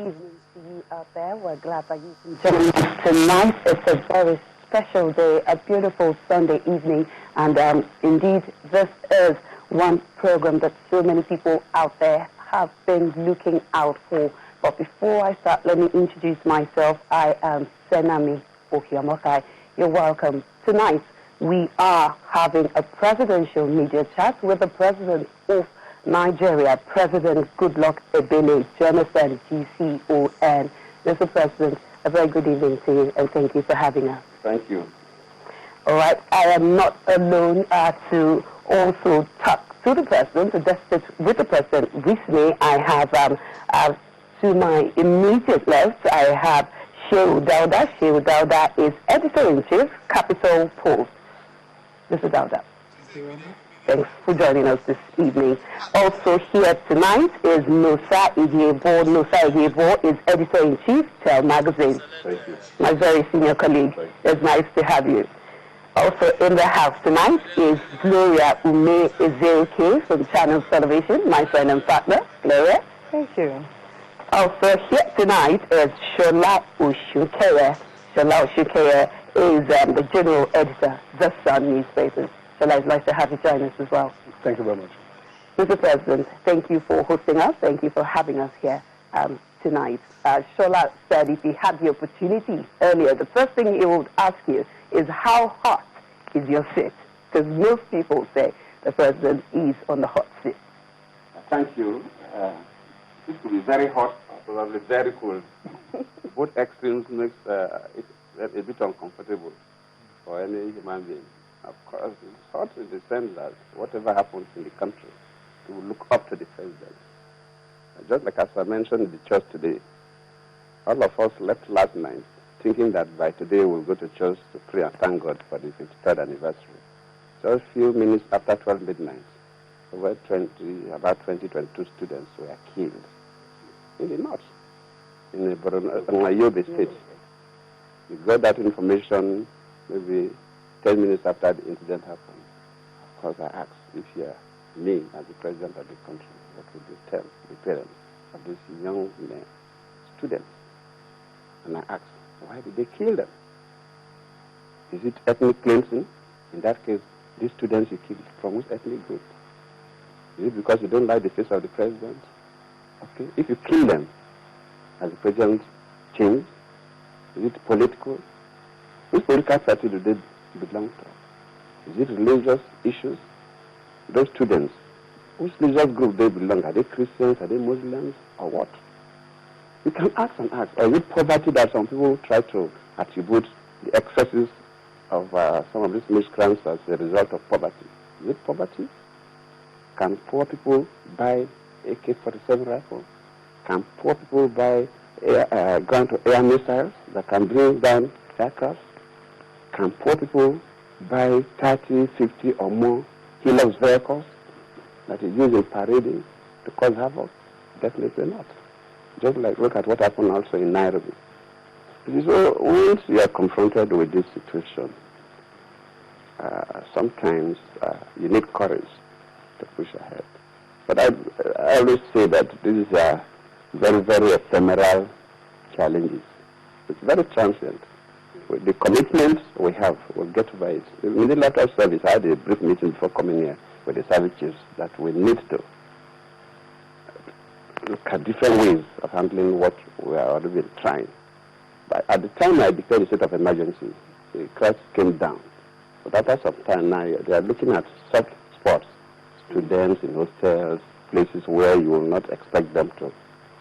evening to you out there. We're glad that you can join us tonight. It's a very special day, a beautiful Sunday evening, and indeed, this is one program that so many people out there have been looking out for. But before I start, let me introduce myself. I am Senami Okiamokai. You're welcome. Tonight, we are having a presidential media chat with the president of Nigeria, President Goodluck Ebele Jonathan, GCON. Mr. President, a very good evening to you, and thank you for having us. Thank you. All right, I am not alone to also talk to the president, to discuss with the president. Recently, I have to my immediate left, I have Shehu Dauda. Shehu Dauda is Editor-in-Chief, Capital Post. Mr. Dauda. Thanks for joining us this evening. Also here tonight is Nosa Igebo. Nosa Igebo is Editor-in-Chief, Tell Magazine. Thank you. My very senior colleague. It's nice to have you. Also in the house tonight is Gloria Ume Ezeuke from Channel Television, my friend and partner. Gloria. Thank you. Also here tonight is Shola Osunkeye. Shola Osunkeye is the General Editor, The Sun newspapers. Shola, it's nice to have you join us as well. Thank you very much. Mr. President, thank you for hosting us. Thank you for having us here tonight. Shola said if he had the opportunity earlier, the first thing he would ask you is how hot is your seat? Because most people say the president is on the hot seat. Thank you. This could be very hot, probably very cold. Both extremes makes it a bit uncomfortable for any human being. Of course, it's hot in the sense that whatever happens in the country, we will look up to the president. Just like as I mentioned in the church today, all of us left last night thinking that by today we'll go to church to pray and thank God for the 53rd anniversary. Just a few minutes after 12 midnight, about 22 students were killed in the north, in the Yobe state. We got that information maybe 10 minutes after the incident happened. Of course, I asked if you're me as the president of the country, what would you tell the parents of these young men, students? And I asked, why did they kill them? Is it ethnic cleansing? In that case, these students you killed from which ethnic group? Is it because you don't like the face of the president? Okay, if you kill them, has the president changed? Is it political? Which political party do they belong to? Is it religious issues? Those students, which religious group they belong? Are they Christians? Are they Muslims? Or what? You can ask and ask. Or is it poverty that some people try to attribute the excesses of some of these miscreants as a result of poverty? Is it poverty? Can poor people buy AK-47 rifles? Can poor people buy ground-to-air missiles that can bring down aircraft? Can poor people buy 30, 50 or more Hilux vehicles that is used in parading to cause havoc? Definitely not. Just like look at what happened also in Nairobi. So once you are confronted with this situation, sometimes you need courage to push ahead. But I always say that this is a very, very ephemeral challenges. It's very transient. With the commitments we have, we'll get by it. In the letter of service, I had a brief meeting before coming here with the service chiefs that we need to look at different ways of handling what we are already trying. But at the time I declared a state of emergency, the crisis came down. But after some time now, they are looking at soft spots, students in hostels, places where you will not expect them to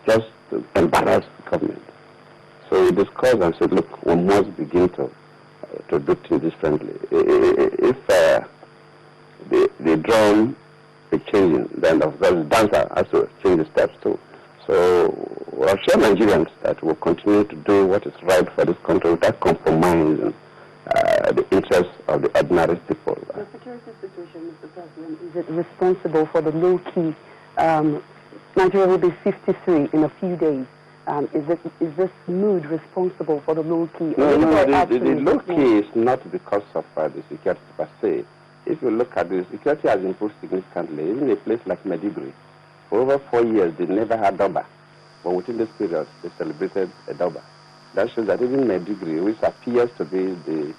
just embarrass the government. So we discussed and said, look, we must begin to do things differently. If the drum is changing, then of course the dancer has to change the steps too. So we'll assure Nigerians that we'll continue to do what is right for this country without compromising the interests of the ordinary people. The security situation, Mr. President, is it responsible for the low-key? Nigeria will be 53 in a few days. Is this mood responsible for the low-key? No, the low-key is not because of the security per se. If you look at the security has improved significantly. Even a place like Maiduguri, for over 4 years, they never had Doba. but within this period, they celebrated a Durbar. That shows that even Maiduguri, which appears to be the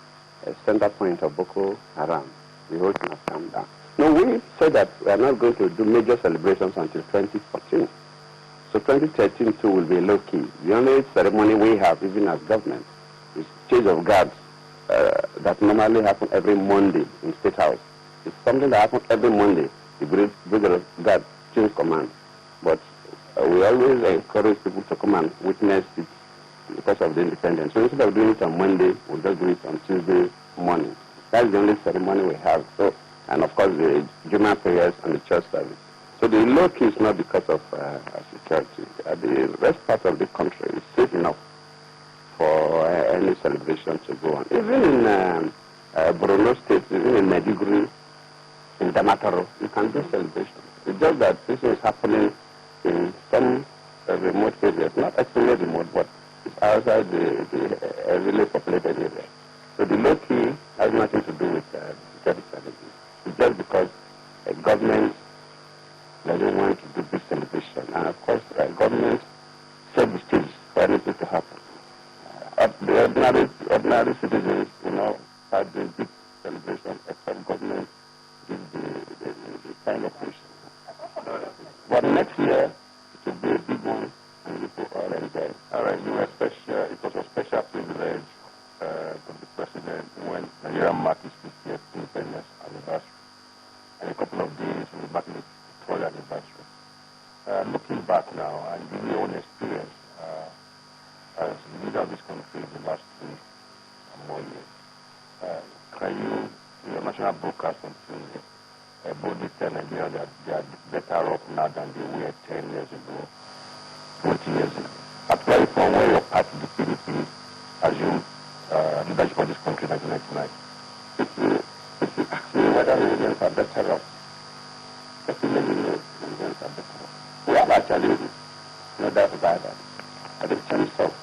center point of Boko Haram, the whole thing has come down. No, we said that we are not going to do major celebrations until 2014. So 2013 too will be low-key. The only ceremony we have, even as government, is change of guards that normally happen every Monday in State House. It's something that happens every Monday. The Bridge of Guard change command. But we always encourage people to come and witness it because of the independence. So instead of doing it on Monday, we'll just do it on Tuesday morning. That's the only ceremony we have. So, and of course the Juma prayers and the church service. So the low key is not because of security. The rest part of the country is safe enough for any celebration to go on. Even in Borno State, even in Maiduguri, in Damaturu, you can do celebration. It's just that this is happening in some remote areas, not extremely remote, but it's outside the heavily populated area. So the low key has nothing to do with security strategy. It's just because a government doesn't want to do big celebration. And of course, government set the stage for anything to happen. The ordinary citizens will not start doing big celebration except government gives the kind of push. But next year, it will be a big one, and we will all enjoy. All right, it was a special privilege for the president when Nigeria marked its 50th independence anniversary. And a couple of days, we will mark the 12th anniversary. Looking back now, and in your own experience as the leader of this country in the last 3 or more years, can you, in your national broadcast on Tuesday, boldly tell Nigeria that they are better off now than they were 10 years ago, 20 years ago? Particularly from where your party, the PDP, assumed leadership of this country in 1999. If you ask me whether Nigerians are better off, definitely no, Nigerians are better off. We have our challenges, no doubt about that. But in terms of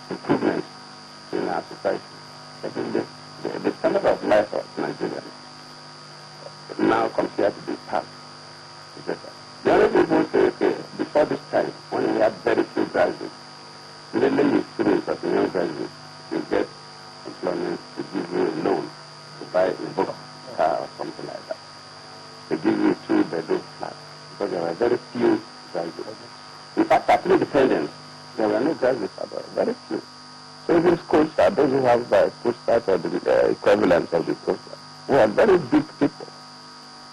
improvements in our society, I think the standard of life of Nigerians now compared to the past is better. The other people say, okay, before this time, when we had very few graduates, immediately you finish as a young graduate, you get employment to give you a loan to buy a book, car, or something like that. They give you a 2-bedroom flat because there were very few graduates. In fact, after independence, there were no graduates at all, very few. So even schools are those who have postgrads or the equivalents of the postgrad, who are very big people.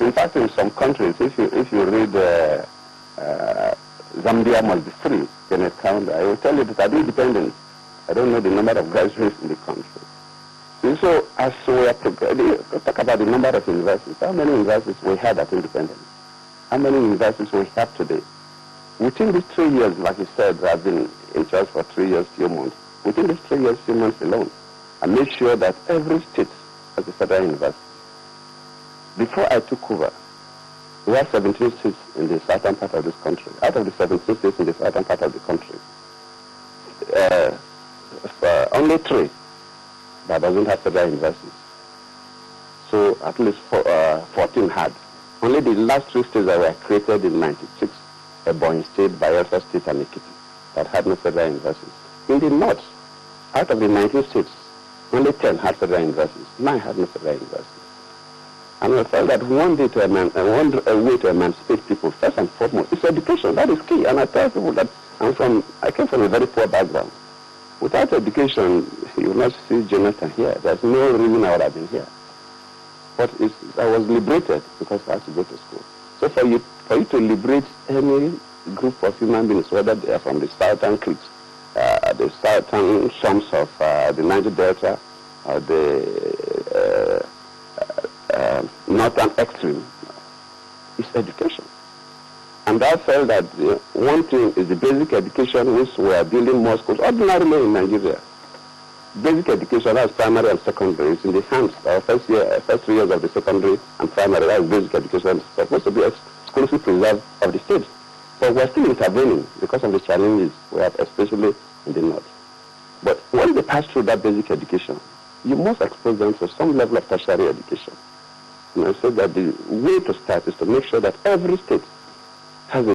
In fact, in some countries, if you read Zambia must be free, Kenneth Kaunda, I will tell you that at independence, I don't know the number of graduates in the country. And so as we are talk about the number of universities, how many universities we had at independence? How many universities we have today? Within these 3 years, like you said, I've been in charge for 3 years, few months. Within these 3 years, few months alone, I made sure that every state has a federal university. Before I took over, we have 17 states in the southern part of this country. Out of the 17 states in the southern part of the country, only 3 that doesn't have federal universities. So at least 14 had. Only the last 3 states that were created in '96, Ebonyi State, Bayelsa State, and Ekiti, that had no federal universities. In the north, out of the 19 states, only 10 had federal universities. 9 had no federal universities. And I felt that one way to emancipate people, first and foremost, is education. That is key. And I tell people that I came from a very poor background. Without education, you will not see Jonathan here. There's no reason I would have been here. But I was liberated because I had to go to school. So for you to liberate any group of human beings, whether they are from the southern creeks, the southern swamps of the Niger Delta, or the northern extreme, is education. And I felt that one thing is the basic education, which we are building more schools, ordinarily in Nigeria. Basic education, that's primary and secondary, is in the hands of first 3 years of the secondary and primary. That's basic education. It's supposed to be exclusive preserve of the state. But we're still intervening because of the challenges we have, especially in the north. But when they pass through that basic education, you must expose them to some level of tertiary education. And I said that the way to start is to make sure that every state has a